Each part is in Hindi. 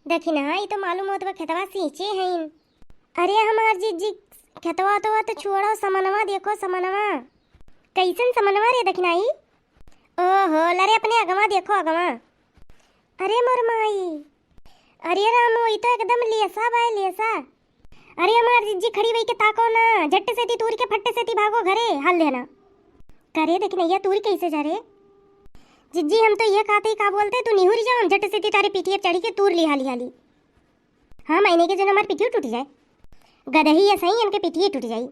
देखी ना ये तो मालूम होत बा खेतवा सींचे हैं। अरे हमार जीजी खेतवा तो छोड़ो, समनवा देखो, समनवा कैसन समनवा रे देखी नाई। ओहो लरे अपने अगवा देखो, अगवा। अरे मोर माई, अरे राम ये तो एकदम लेसा बा, लेसा। अरे हमार जीजी खड़ी वही के ताको ना, झट से ती तूर के फट्टे से ती भागो घरे, हाल देना करे। देखी नैया तूरी कैसे जा रे जिज्जी, हम तो ये कहते ही का बोलते तू निहुरी जाओ, झट से ती तारे पीठिए चढ़ी के तूर ली हाली हाली। हाँ महीने के जन हमारी पीठियो टूट जाए, गदही या सही इनके पीठिए टूट जाई।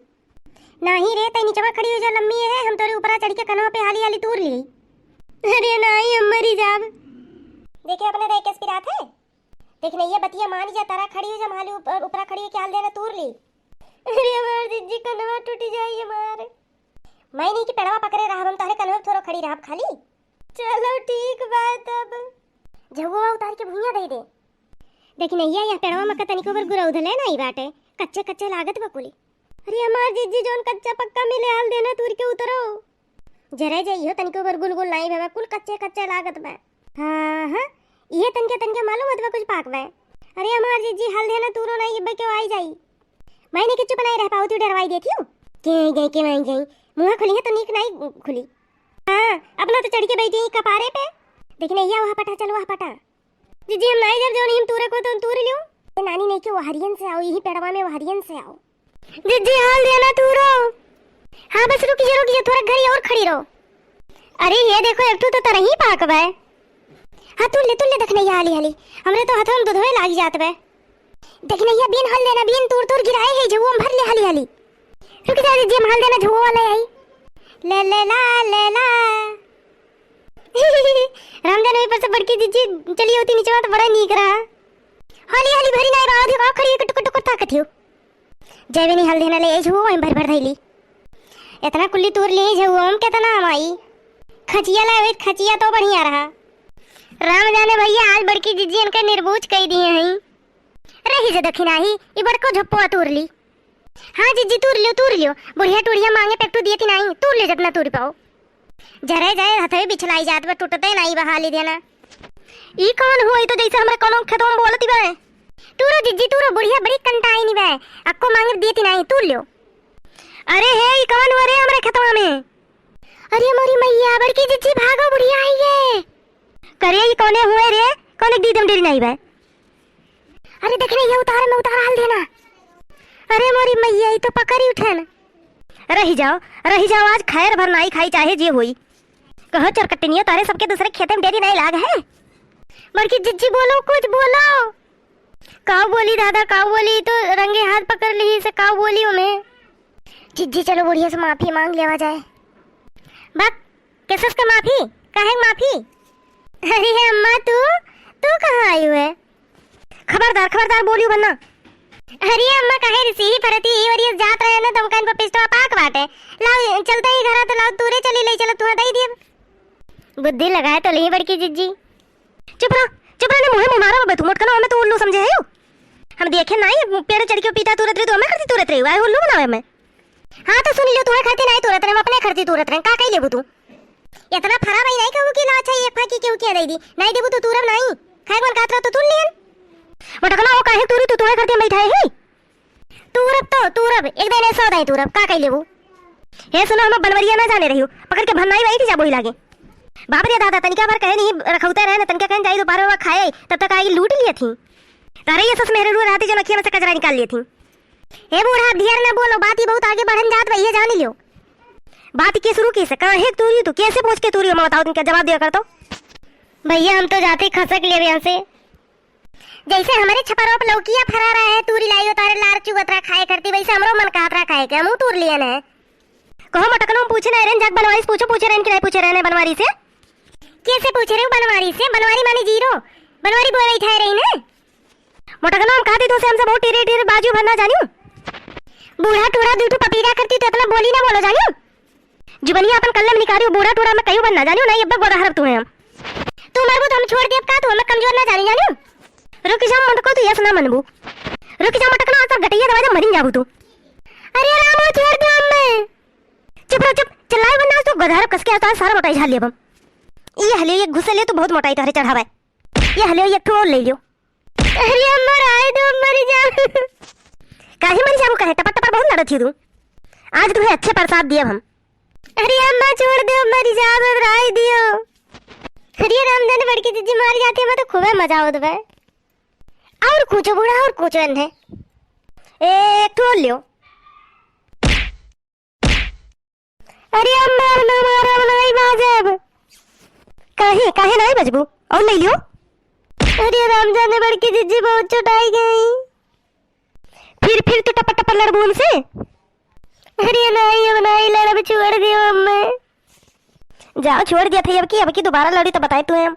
नहीं रे तई नीचवा खड़ी हो जा, लम्बी है, हम तोरे ऊपर चढ़ के कनवा पे हाली हाली तूर ली। अरे नहीं हम मरी जाब। देखे अपने देख के पिरात है, देख नहीं ये बतिया मान जा, तारा खड़ी हो जा, माली ऊपर खड़ी हो के हाल देना तूर ली। अरे हमार जिज्जी कनवा टूट जाई हमारे। मैं नहीं कि पेड़वा पकड़े रहा, हम तारे कनवा थोड़ा खड़ी रहा खाली। चलो ठीक बात, अब झगुआ उतार के भुइया दे दे। देखी नहीं यह पेड़वा मक्का तनिको बर गुरा उधले ना, ई बाटे कच्चे कच्चे लागत बकुली। अरे हमार जिज्जी जोन कच्चा पक्का मिले हाल देना तूर के उतरो। जरे जाइयो तनिको बर गुल गुल नहीं भेबा, कुल कच्चे कच्चे लागत बा। हां हां ये तनके मालूम होत बा कुछ पाक बा। अरे हमार जिज्जी हाल देना तूरो नहीं इब्बे के आई जाई। मैंने के चुप नहीं रह पाऊ, तू डरवाई देती हूं के मैं गई मुंह खुली है तो नीक नहीं खुली। हाँ अपना तो चढ़ के बैठी है कपारे पे। देखने ये वहाँ पटा, चलो वहाँ पटा। जीजी हम नहीं जब जो नहीं हम तूरे को तो तूर लियो। नानी नहीं कि वो हरियन से आओ, यही पेड़वा में वो हरियन से आओ। जीजी हाल देना तूरो। हाँ बस रुकिए थोड़ा घड़ी और खड़ी रहो। अरे ये देखो एक तो तरह ही पाक बा। हाँ तुल ले देखने ये हाली हाली हमरे तो हाथों में दूधवे लाग जात बा। देखने ये बीन हाल देना, बीन तूर गिराए है जो हम भर ले हाली हाली। रुक जा जीजी हम हाल देना झुओ वाला आई। ले ला रामजान ऊपर से बड़की जीजी चली होती नीचे तो बड़ा नीक रहा। हाली हाली भरी नहीं बाधी का खड़ी टुक टुक ताकत हो। जैवे नहीं हल देना ले झुओ हम भर धैली। इतना कुल्ली तूर ले झुओ हम कितना हमाई खचिया लावे, खचिया तो बढ़िया रहा। राम जाने भैया आज बड़की जीजी इनके निर्बूझ कह दिए हैं। रही जे दखिना ही ई बड़को झप्पो तूर ली। हाँ जीजी तूर लियो बुढ़िया टूढ़िया मांगे पेक्टू दिए थी नहीं, तूर ले जितना तूर पाओ। जरे जाए हथे बिछलाई जात बा, टूटते नहीं बहाली देना। ई कौन हुई तो जैसे हमरे कोनो खेतों में बोलती बा। तूरो जीजी तूरो, बुढ़िया बड़ी कंटाई नहीं बा, अक्को मांगे दिए थी नहीं, तूर लियो। अरे हे ई कौन हुआ रे हमरे खेतों में। अरे मोरी मैया बड़की जीजी भागो, बुढ़िया आई है। करे ई कौने हुए रे, कौन दी दम डेरी नहीं बा। अरे देखने ये उतार में उतार हाल देना। अरे मोरी मैया ये तो पकड़ी उठन। रही जाओ आज खैर भर नाई खाई चाहे जे होई। कहो चरकटनिया तारे सबके दूसरे खेते में डेरी नहीं लाग है। बड़की जिज्जी बोलो, कुछ बोलो। काऊ बोली दादा, काऊ बोली तो रंगे हाथ पकड़ ली से काऊ बोली हमें। जिज्जी चलो बुढ़िया से माफी मांग लेवा जाए। बक किसस का माफी, काहे माफी। अरे अम्मा तू कहाँ आई हुए। खबरदार बोलियो वरना। अरे अम्मा काहे रिसी परती ई वरिया जात रहे ना दमकान पे पिस्टवा पाक बाटे। लाओ चलते ही घर तो लाओ तूरे चली ले, चलो तू दई दे। बुद्धि लगाए तो ली बड़की जिज्जी। चुप रह ने मुंह में मारो बे, तू मोट कनो हमें तो उल्लू समझे है। हम देखे नहीं पेड़ चढ़ के पीता तुरत रे तो हमें करती तुरत रे आए उल्लू बनावे मैं। हां तो सुन लियो, तुम्हें खाते नहीं तुरत रे, हम अपने करती तुरत रे का कई लेबू तू। इतना फरा भाई नहीं कहू कि ला अच्छा एक फाकी क्यों क्या दे दी नहीं देबू तो तुरब नहीं खाए मन कात रह तो तुल लियन। मटकना वो काहे तूरी तू तुम्हें करते बैठा है। तूरब एक दिन ऐसा होता है, तूरब का कई लेबू। हे सुनो हम बनवरिया ना जाने रहियो, पकड़ के भन्नाई बैठी जा बोही लागे। बाप रे दादा तनिका बार कहे नहीं रखौते रहे ना, तनिका कहीं जाई दोपहर में खाए तब तक आई लूट लिए थी। तारे ये सस मेरे रू राती जो नखिया में से कचरा निकाल लिए थी। हे बूढ़ा ढेर ना बोलो, बात ही बहुत आगे बढ़न जात भैया जान लियो। बात के शुरू कैसे कहे तूरी तू कैसे पहुंच के तूरी मैं बताओ, तुम जवाब दिया कर तो। भैया हम तो जाते खसक ले यहां से। जैसे हमारे छपरों पे लौकिया फरा रहा है, तूरी लाई उतारे लार चुगतरा खाए करती, वैसे हमरो मन कातरा खाए के मुंह तूर लिया ने। कहो मटकनो पूछे ना रेन जग बनवारी से पूछे रेन कि नहीं पूछे रहने बनवारी से। कैसे पूछ रहे हो बनवारी से, बनवारी माने जीरो, बनवारी बोल रही था रही ने। मटकनो हम कहती तो से हमसे बहुत टीरे बाजू भरना जानियो। बूढ़ा टूरा दूठू पपीरा करती तो इतना बोली ना बोलो जानियो। जुबनिया अपन कल्लम निकारियो, बूढ़ा टूरा में कहियो बनना जानियो नहीं, अब गोदा हरब तुम्हें हम। तू मरबू तो हम छोड़ दे, अब का तू हमें कमजोर ना जानी जानियो। रुक जा मटको तू यस ना मनबू, रुक जा मटकना आज गटैया दवा जा मरिन जाबू तू। अरे रामो छोड़ दे हमें। चुप चिल्लाए वरना तो गधार कस के आता है सारा मोटाई झाल लिया बम। ये हले ये घुसे ले तो बहुत मोटाई तोहरे चढ़ावे। ये हले ये ठोर ले लियो। अरे अम्मा राय दो, मरी जा। काहे मरी जाऊं, कहे टपा टपा बहुत लड़त थी तू। आज तुम्हें अच्छे प्रसाद दिए हम। अरे अम्मा छोड़ दो, मरी जा दो, राय दियो। अरे रामधन बड़की दीदी मारी जाती है, मैं तो खूब मजा आवत बे। और कुछ बूढ़ा और कुछ अंधे एक तो लियो। अरे अम्मा ना मारा नहीं बाजब। काहे काहे नहीं बजबू और नहीं लियो। अरे रामधन ने बड़की दीदी बहुत चटाई गई। फिर तो टपा टपा लड़बू हमसे। अरे नहीं अब नहीं लड़, अब छोड़ दियो अम्मा। जाओ छोड़ दिया था, अब की दोबारा लड़ी तो बताए तुम्हें हम।